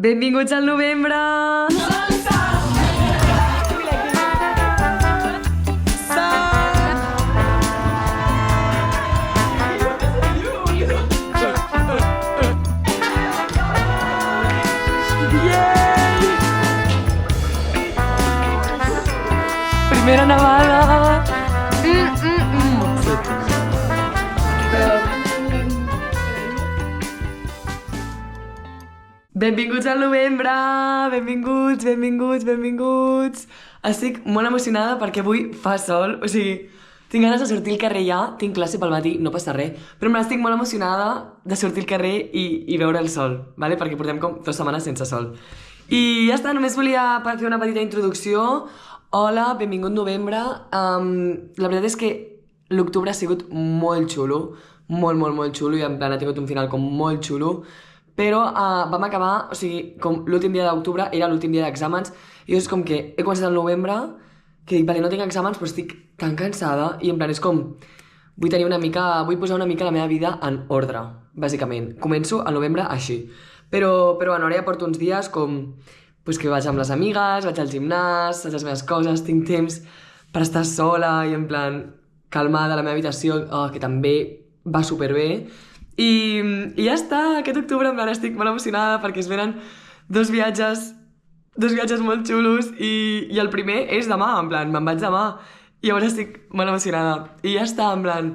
Benvinguts al novembre! Primera nevada! Benvinguts al novembre! Benvinguts! Estic molt emocionada perquè avui fa sol, o sigui, tinc ganes de sortir al carrer ja, tinc classe pel matí, no passa res, però estic molt emocionada de sortir al carrer i veure el sol, ¿vale? Perquè portem com 2 setmanes sense sol. I ja està, només volia fer una petita introducció. Hola, benvingut novembre. La veritat és que l'octubre ha sigut molt xulo, molt xulo, i en plan ha tingut un final com molt xulo. Però vam acabar, o sigui, com l'últim dia d'octubre era l'últim dia d'exàmens, i és com que he començat el novembre, que dic, vale, no tinc exàmens, però estic tan cansada, i en plan és com, vull posar una mica la meva vida en ordre, bàsicament. Començo el novembre així. Però bueno, ara ja porto uns dies com, pues, que vaig amb les amigues, vaig al gimnàs, faig les meves coses, tinc temps per estar sola i en plan calmada a la meva habitació, que també va superbé. I ja està, aquest octubre en plan estic molt emocionada perquè es venen dos viatges molt xulos i el primer és demà, en plan, me'n vaig demà i llavors estic molt emocionada. I ja està, en plan,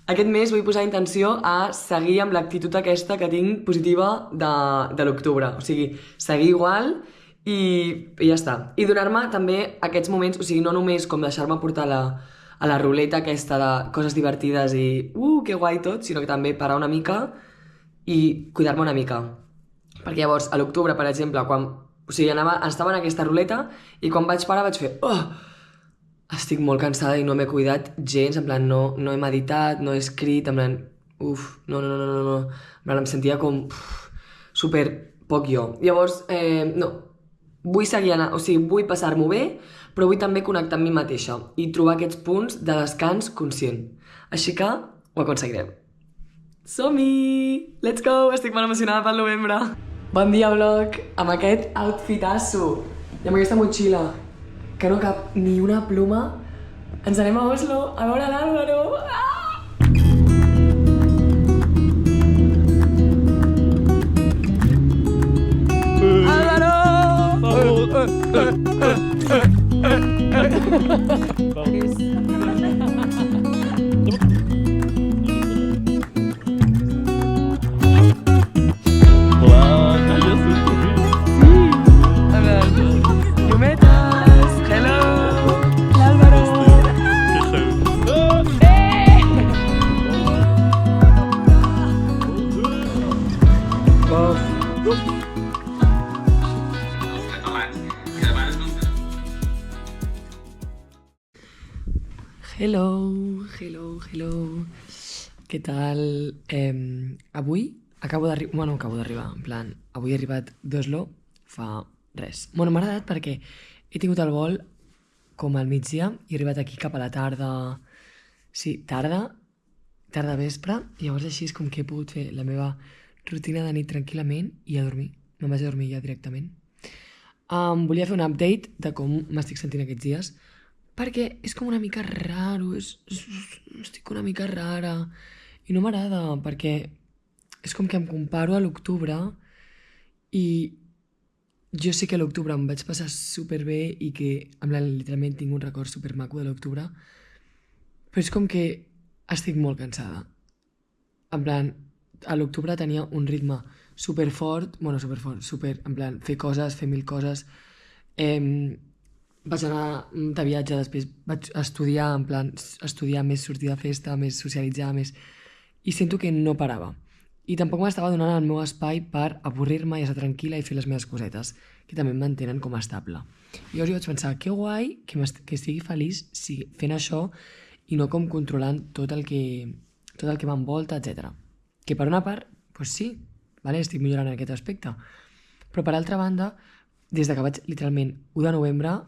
aquest mes vull posar intenció a seguir amb l'actitud aquesta que tinc positiva de l'octubre, o sigui, seguir igual i ja està. I donar-me també aquests moments, o sigui, no només com deixar-me portar a la ruleta aquesta de coses divertides i que guai tot, sinó que també parar una mica i cuidar-me una mica. Perquè llavors, a l'octubre, per exemple, estava en aquesta ruleta i quan vaig parar vaig fer estic molt cansada i no m'he cuidat gens, en plan, no he meditat, no he escrit, en plan, no. En plan, em sentia com super poc jo. Llavors, no, vull seguir anar, o sigui, vull passar-m'ho bé, però vull també connectar amb mi mateixa i trobar aquests punts de descans conscient. Així que ho aconseguirem. Som-hi! Let's go! Estic molt emocionada pel novembre. Bon dia, vlog! Amb aquest outfitasso i amb aquesta motxilla que no cap ni una pluma, ens anem a Oslo a veure l'Àlvaro! Hello. Què tal? Avui acabo d'arribar, en plan, avui he arribat d'Oslo fa res. Bueno, m'ha agradat perquè he tingut el vol com al migdia i he arribat aquí cap a la tarda, tarda vespre, i llavors així és com que he pogut fer la meva rutina de nit tranquil·lament i a dormir. Me'n vaig a dormir ja directament. Volia fer un update de com m'estic sentint aquests dies, perquè és com una mica raro, estic una mica rara i no m'agrada perquè és com que em comparo a l'octubre i jo sé que a l'octubre em vaig passar superbé i que literalment tinc un record supermaco de l'octubre, però és com que estic molt cansada. En plan, a l'octubre tenia un ritme superfort, en plan, fer mil coses. Vaig anar de viatge, després vaig estudiar, en plan, estudiar més, sortir de festa, més socialitzar, més... I sento que no parava. I tampoc m'estava donant el meu espai per avorrir-me i estar tranquil·la i fer les meves cosetes, que també em mantenen com a estable. I llavors jo vaig pensar, que guai que estigui feliç fent això i no com controlant tot el que m'envolta, etc. Que per una part, doncs sí, vale? Estic millorant en aquest aspecte. Però per altra banda, des que vaig literalment 1 de novembre,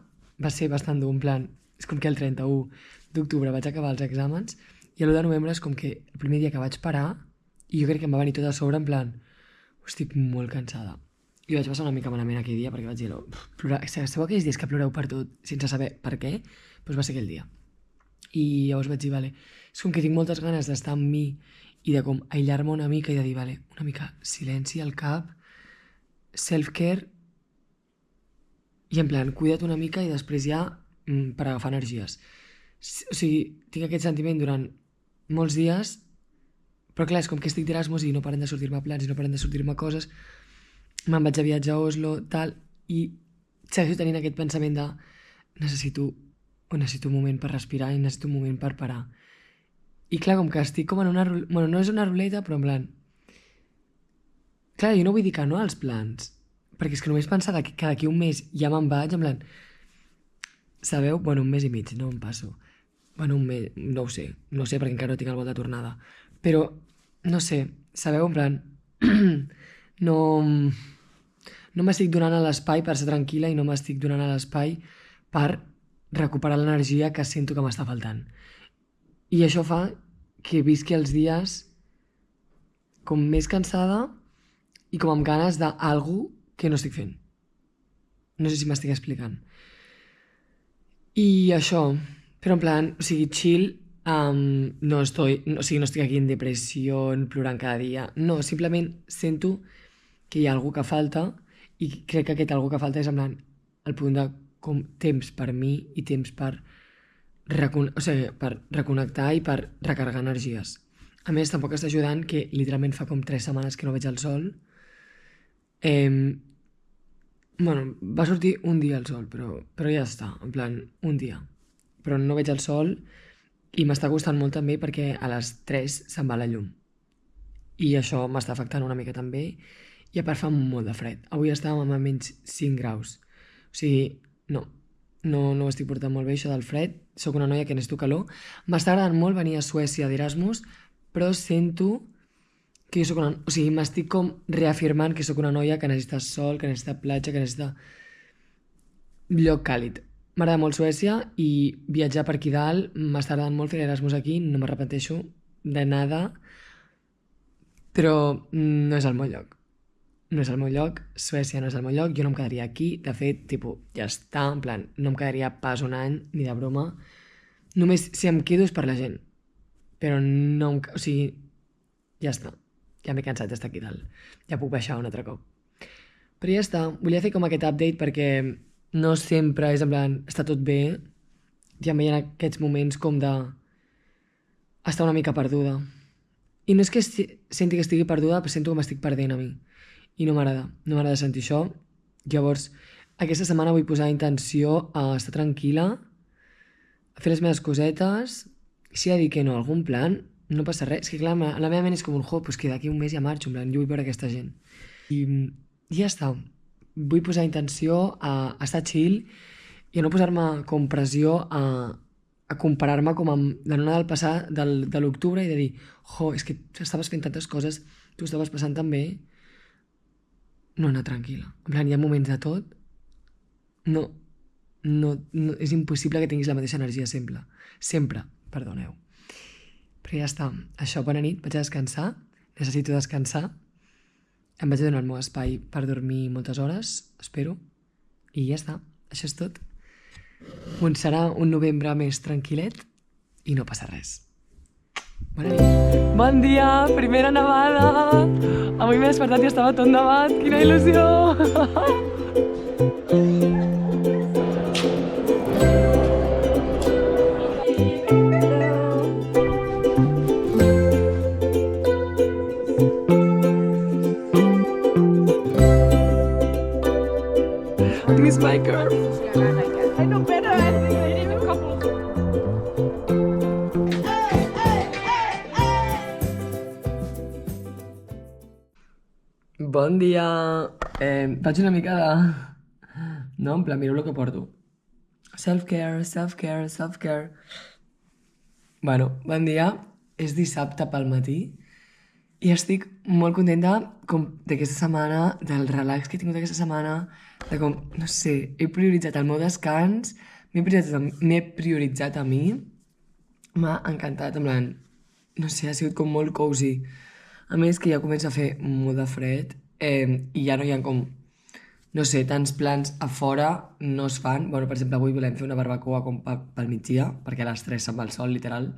va ser bastant dur, en plan, és com que el 31 d'octubre vaig acabar els exàmens i l'1 de novembre és com que el primer dia que vaig parar i jo crec que em va venir tot a sobre en plan, estic molt cansada. li vaig passar una mica malament aquell dia perquè vaig dir, plorar, sabeu aquells dies que ploreu per tot sense saber per què? Doncs va ser aquell dia. I llavors vaig dir, vale, és com que tinc moltes ganes d'estar amb mi i de com aïllar-me una mica i de dir, vale, una mica silenci al cap, self-care, i en plan, cuida't una mica i després ja per agafar energies. O sigui, tinc aquest sentiment durant molts dies, però clar, és com que estic d'Erasmus i no paren de sortir-me plans i no paren de sortir-me coses, me'n vaig a viatjar a Oslo, tal, i segueixo tenint aquest pensament de necessito un moment per respirar i necessito un moment per parar. I clar, com que estic com en una... Bueno, no és una ruleta, però en plan... Clar, jo no vull dir que no als plans, perquè és que només pensar que d'aquí un mes ja me'n vaig, en plan... Sabeu? Bueno, un mes i mig, no em passo. Bueno, un mes... No ho sé perquè encara no tinc el vol de tornada. Però, no sé, sabeu? En plan... No m'estic donant a l'espai per ser tranquil·la i no m'estic donant a l'espai per recuperar l'energia que sento que m'està faltant. I això fa que visqui els dies com més cansada i com amb ganes d'algú que no estic fent. No sé si m'estic explicant. I això, però en plan, o sigui, chill, no estic aquí en depressió, plorant cada dia. No, simplement sento que hi ha algú que falta i crec que aquest algú que falta és en plan el punt de com temps per mi i temps per reconnectar i per recarregar energies. A més, tampoc està ajudant que literalment fa com 3 setmanes que no veig el sol. Bueno, va sortir un dia el sol, però ja està, en plan, un dia. Però no veig el sol i m'està costant molt també perquè a les 3 se'n va la llum. I això m'està afectant una mica també i a part fa molt de fred. Avui estàvem a menys 5 graus. O sigui, no ho estic portant molt bé, això del fred. Soc una noia que necessito calor. M'està agradant molt venir a Suècia d'Erasmus, però sento que jo soc una... O sigui, m'estic com reafirmant que soc una noia que necessita sol, que necessita platja, que necessita lloc càlid. M'agrada molt Suècia i viatjar per aquí dalt m'està agradant molt fer l'Erasmus aquí, no m'arrepenteixo de nada, però no és el meu lloc. No és el meu lloc, Suècia no és el meu lloc, jo no em quedaria aquí, de fet, ja està, en plan, no em quedaria pas un any, ni de broma, només si em quedo és per la gent, però no o sigui, ja està, ja m'he cansat d'estar aquí dalt, ja puc baixar un altre cop. Però ja està, volia fer com aquest update perquè no sempre és en plan, està tot bé, ja em veien aquests moments com de estar una mica perduda. I no és que senti que estigui perduda, però sento que m'estic perdent a mi. I no m'agrada sentir això. Llavors, aquesta setmana vull posar intenció a estar tranquil·la, a fer les meves cosetes, si he de dir que no a algun plan, no passa res. És que clar, la meva ment és com pues que d'aquí un mes ja marxo, en plan, jo vull veure aquesta gent. I ja està. Vull posar intenció a estar chill i a no posar-me com pressió a comparar-me com amb la nona del passat, de l'octubre, i de dir, és que estaves fent tantes coses, tu estaves passant tan bé. No anar tranquil·la. En plan, hi ha moments de tot. No, és impossible que tinguis la mateixa energia sempre. Sempre, perdoneu. Però ja està. Això, bona nit, vaig a descansar. Necessito descansar. Em vaig a donar el meu espai per dormir moltes hores, espero. I ja està. Això és tot. Serà un novembre més tranquil·let i no passa res. Bona nit. Bon dia, primera nevada. Avui m'he despertat i estava tot nevat. Quina il·lusió! Miss my curve. I know better. I need a couple. Bon dia. Faig una mica de... No, en plan, mireu el que porto. Self-care, self-care, self-care. Bueno, bon dia. És dissabte pel matí i estic molt contenta d'aquesta setmana, del relax que he tingut aquesta setmana, de com, no sé, he prioritzat el meu descans, m'he prioritzat a mi. M'ha encantat, en plan, no sé, ha sigut com molt cozy. A més que ja comença a fer molt de fred i ja no hi ha com no sé, tants plans a fora no es fan. Bueno, per exemple, avui volem fer una barbacoa com pel migdia, perquè a les 3 se'n va el sol, literal.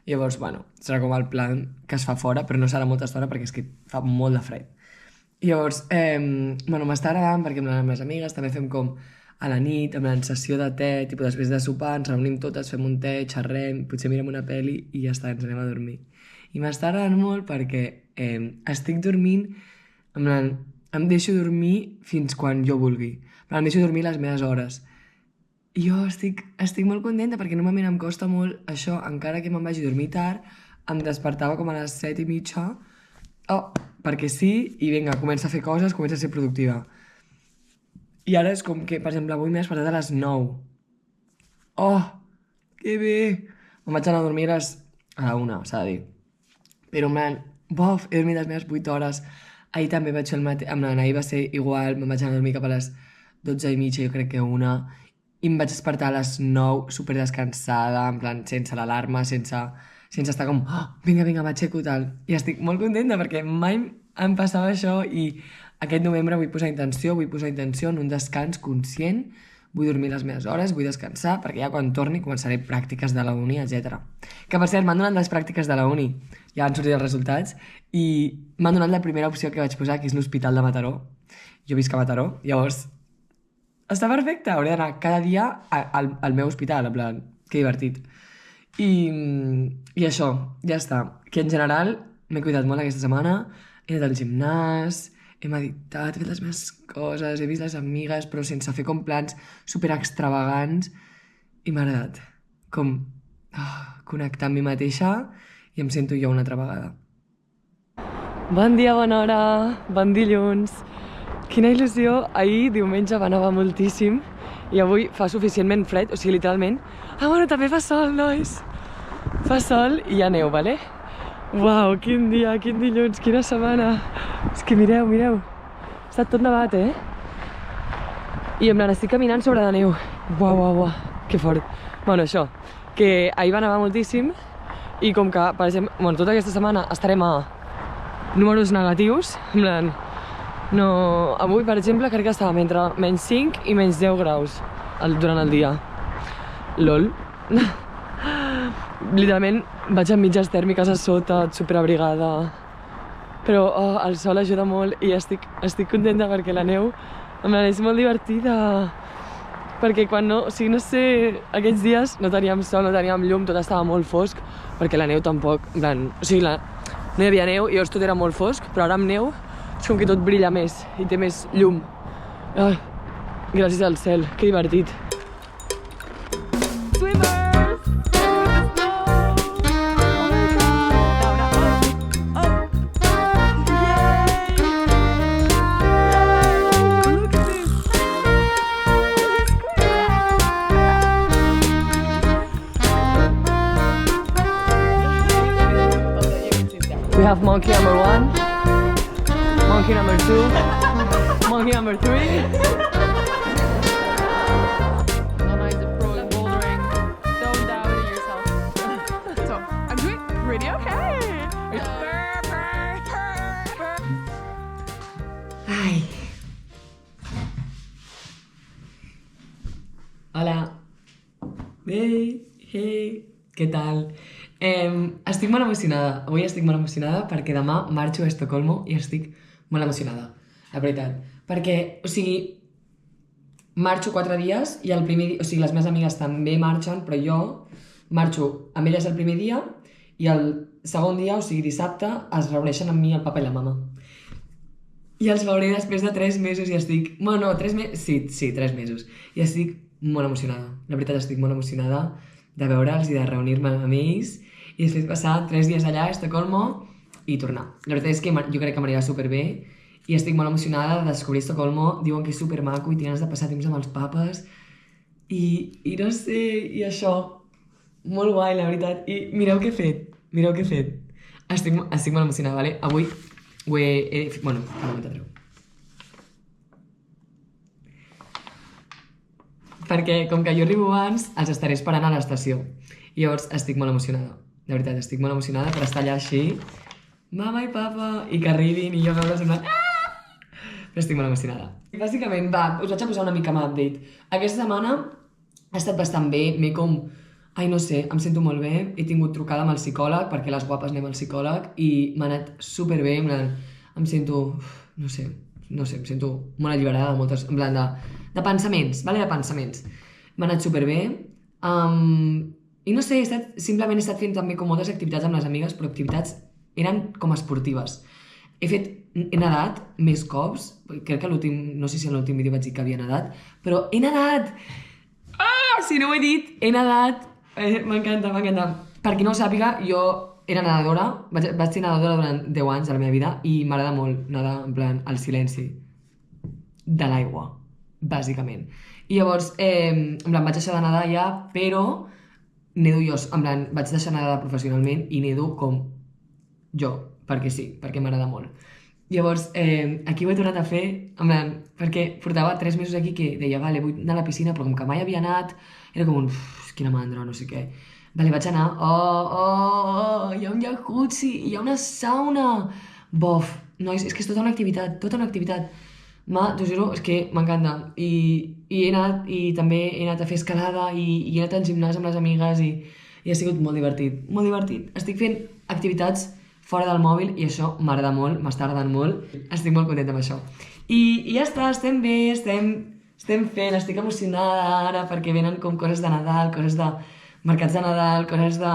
Llavors, bueno, serà com el plan que es fa fora, però no serà molta estona perquè és que fa molt de fred. Llavors, bueno, m'està agradant perquè amb les meves amigues també fem com a la nit, amb la sessió de te, tipus després de sopar, ens reunim totes, fem un te, xerrem, potser mirem una pel·li i ja està, ens anem a dormir. I m'està agradant molt perquè estic dormint, en plan, em deixo dormir fins quan jo vulgui. Em deixo dormir les meves hores. I jo estic molt contenta perquè normalment em costa molt això, encara que me'n vagi a dormir tard, em despertava com a les 7:30, perquè sí, i vinga, comença a fer coses, comença a ser productiva. I ara és com que, per exemple, avui m'he despertat a les 9. Oh, que bé! Me'n vaig anar a dormir a la 1, s'ha de dir. Però, man, he dormit les meves 8 hores. Ahir també vaig fer el mateix, ahir va ser igual, me'n vaig anar a dormir cap a les 12:30, jo crec que 1, i em vaig despertar a les 9, super descansada, en plan, sense l'alarma, sense estar com, vinga, m'aixeco, tal. I estic molt contenta perquè mai em passava això i aquest novembre vull posar intenció en un descans conscient, vull dormir les meves hores, vull descansar, perquè ja quan torni començaré pràctiques de la uni, etc. Que per cert, m'han donat les pràctiques de la uni, ja han sortit els resultats, i m'han donat la primera opció que vaig posar, que és l'Hospital de Mataró. Jo visc a Mataró, llavors està perfecte, hauré d'anar cada dia al meu hospital, en plan, que divertit. I això, ja està. Que en general m'he cuidat molt aquesta setmana, he anat al gimnàs, he meditat, he fet les meves coses, he vist les amigues, però sense fer com plans super extravagants, i m'ha agradat com connectar amb mi mateixa i em sento jo una altra vegada. Bon dia, bona hora, bon dilluns. Quina il·lusió, ahir diumenge va nevar moltíssim i avui fa suficientment fred, o sigui, literalment. Bueno, també fa sol, nois. Fa sol i hi ha neu, vale? Uau, quin dia, quin dilluns, quina setmana. És que mireu. Ha estat tot nevat, I en plan, estic caminant sobre la neu. Uau, que fort. Bueno, això, que ahir va nevar moltíssim i com que, per exemple, tota aquesta setmana estarem a números negatius, en plan, no, avui, per exemple, crec que estàvem entre menys 5 i menys 10 graus durant el dia. LOL. Literalment vaig amb mitges tèrmiques a sota, superabrigada. Però el sol ajuda molt i estic contenta perquè la neu, en plan, és molt divertida. Perquè quan no, o sigui, no sé, aquests dies no teníem sol, no teníem llum, tot estava molt fosc, perquè la neu tampoc, en plan, o sigui, no hi havia neu i llavors tot era molt fosc, però ara amb neu és com que tot brilla més i té més llum. Ai, gràcies al cel, que divertit. Swimmers! We have monkey number 1, monkey number 2, monkey number 3. Lana is a pro in bouldering. Don't doubt in yourself. So, I'm doing pretty okay. Ai. Hola. Hey, què tal? Estic molt emocionada. Avui estic molt emocionada perquè demà marxo a Estocolmo i estic molt emocionada, la veritat. Perquè, o sigui, marxo 4 dies i el primer dia, o sigui, les meves amigues també marxen, però jo marxo amb elles el primer dia i el segon dia, o sigui, dissabte, es reuneixen amb mi el papa i la mama. I els veuré després de 3 mesos i estic... Bueno, no, 3 mesos... Sí, 3 mesos. I estic molt emocionada. La veritat, estic molt emocionada de veure'ls i de reunir-me amb ells i després passar 3 dies allà a Estocolmo i tornar. La veritat és que jo crec que m'anirà superbé i estic molt emocionada de descobrir Estocolmo. Diuen que és supermaco i tinc ganes de passar temps amb els papes i no sé, i això, molt guai, la veritat. I mireu què he fet. Estic molt emocionada, vale? Avui ho he... Bueno, un moment, treu. Perquè com que jo arribo abans, els estaré esperant a l'estació. I llavors estic molt emocionada. De veritat, estic molt emocionada per estar allà així. Mama i papa, i que arribin i jo veure'ls en plan... però estic molt emocionada. Bàsicament, va, us vaig a posar una mica amb update. Aquesta setmana ha estat bastant bé, m'he com... Ai, no sé, em sento molt bé, he tingut trucada amb el psicòleg, perquè les guapes anem al psicòleg, i m'ha anat superbé, en plan, em sento, no sé, em sento molt alliberada de moltes, en plan de pensaments, vale? De pensaments. M'ha anat superbé, i no sé, simplement he estat fent també com moltes activitats amb les amigues, però activitats eren com esportives. He nedat més cops, crec que l'últim, no sé si en l'últim vídeo vaig dir que havia nedat, però he nedat! Ah, si no ho he dit, he nedat! M'encanta. Per qui no ho sàpiga, jo era nedadora, vaig ser nedadora durant 10 anys de la meva vida i m'agrada molt nedar, en plan, al silenci de l'aigua, bàsicament. I llavors, en plan, vaig deixar de nedar ja, però nedo jo, en plan, vaig deixar de nedar professionalment i nedo com jo, perquè sí, perquè m'agrada molt. Llavors, aquí ho he tornat a fer, en plan, perquè portava 3 mesos aquí que deia, vale, vull anar a la piscina, però com que mai havia anat, era com un, quina mandra, no sé què. Vale, vaig anar, hi ha un jacuzzi, hi ha una sauna. Bof, nois, és que és tota una activitat, t'ho juro, és que m'encanta. I he anat, i també he anat a fer escalada, i he anat al gimnàs amb les amigues, i ha sigut molt divertit, molt divertit. Estic fent activitats fora del mòbil i això m'agrada molt, m'està agradant molt, estic molt contenta amb això. I ja està, estem bé, estem fent, estic emocionada ara perquè venen com coses de Nadal, coses de mercats de Nadal, coses de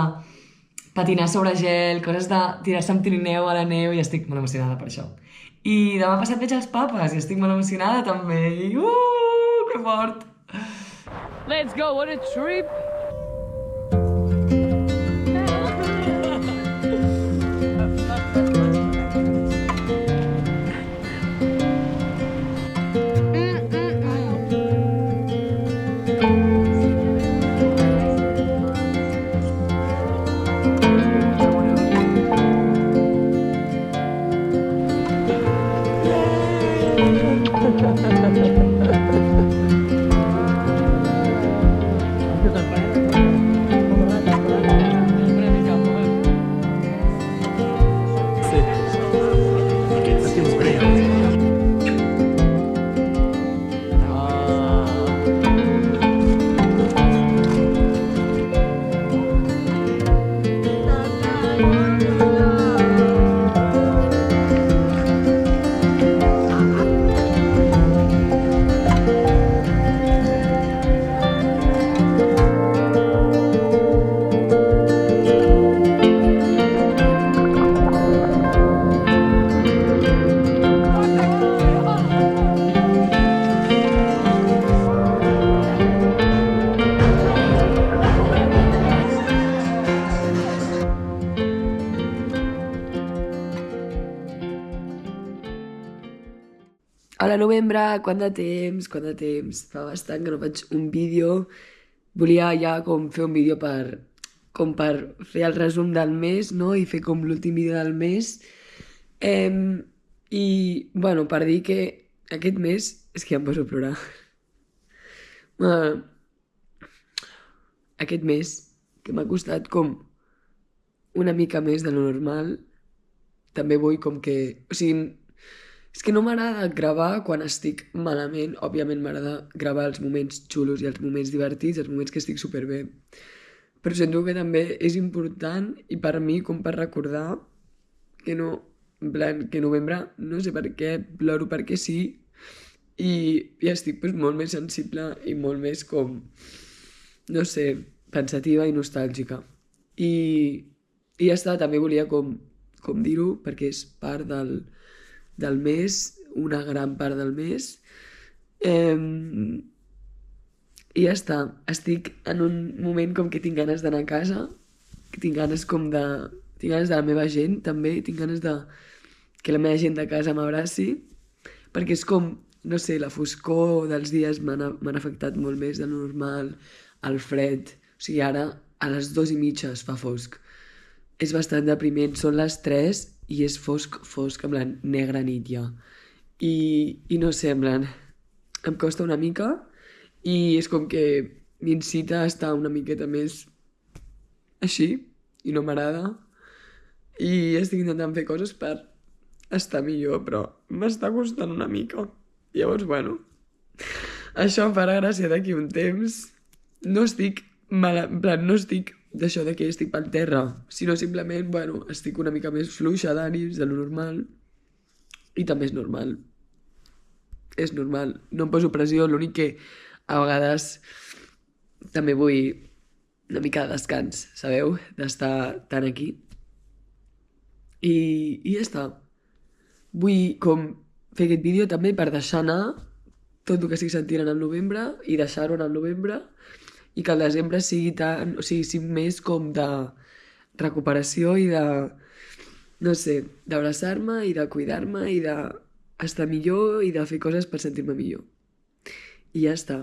patinar sobre gel, coses de tirar-se amb trineu a la neu i estic molt emocionada per això. I demà passat veig els papes i estic molt emocionada també i que fort! Let's go, what a trip! Hola, novembre, quant de temps, fa bastant que no faig un vídeo, volia ja com fer un vídeo per fer el resum del mes, no?, i fer com l'últim vídeo del mes, i, bueno, per dir que aquest mes, és que ja em poso a plorar, aquest mes, que m'ha costat com una mica més de lo normal, també vull com que, o sigui, és que no m'agrada gravar quan estic malament. Òbviament m'agrada gravar els moments xulos i els moments divertits, els moments que estic superbé. Però sento que també és important i per mi com per recordar que no, en plan, que novembre no sé per què, ploro perquè sí i estic pues, molt més sensible i molt més com, no sé, pensativa i nostàlgica. I ja està, també volia com dir-ho perquè és part del mes, una gran part del mes, i ja està, estic en un moment com que tinc ganes d'anar a casa, que tinc ganes de la meva gent també, tinc ganes de que la meva gent de casa m'abraci, perquè és com, no sé, la foscor dels dies m'han afectat molt més de lo normal, el fred, o sigui, ara a les 2:30 es fa fosc, és bastant depriment, són les 3 i és fosc, en plan, negra nit ja. I no sé, en plan, em costa una mica i és com que m'incita a estar una miqueta més així i no m'agrada i estic intentant fer coses per està millor, però m'està costant una mica. Llavors, bueno, això em farà gràcia d'aquí un temps. No estic en plan, no estic d'això de que estic pel terra, sinó simplement, bueno, estic una mica més fluixa d'ànims de lo normal. I també és normal. És normal. No em poso pressió, l'únic que a vegades també vull una mica de descans, sabeu? D'estar tan aquí. I ja està. Vull com fer aquest vídeo també per deixar anar tot el que estic sentint en el novembre i deixar-ho en el novembre i que el desembre sigui tan, o sigui més com de recuperació i de, no sé, d'abraçar-me i de cuidar-me i d'estar millor i de fer coses per sentir-me millor. I ja està.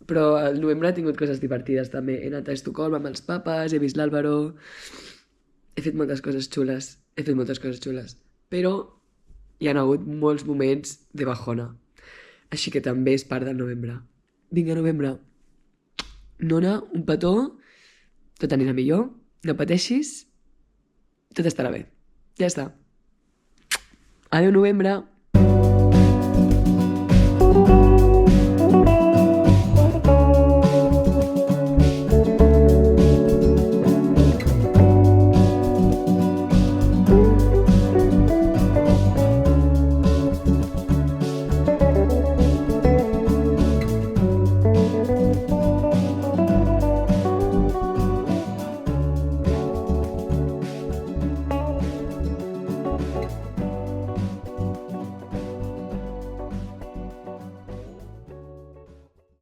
Però al novembre he tingut coses divertides també. He anat a Estocolm amb els papes, he vist l'Àlvaro... He fet moltes coses xules. Però hi ha hagut molts moments de bajona. Així que també és part del novembre. Vinga, novembre. Nona, un petó. Tot anirà millor. No pateixis. Tot estarà bé. Ja està. Adéu, novembre.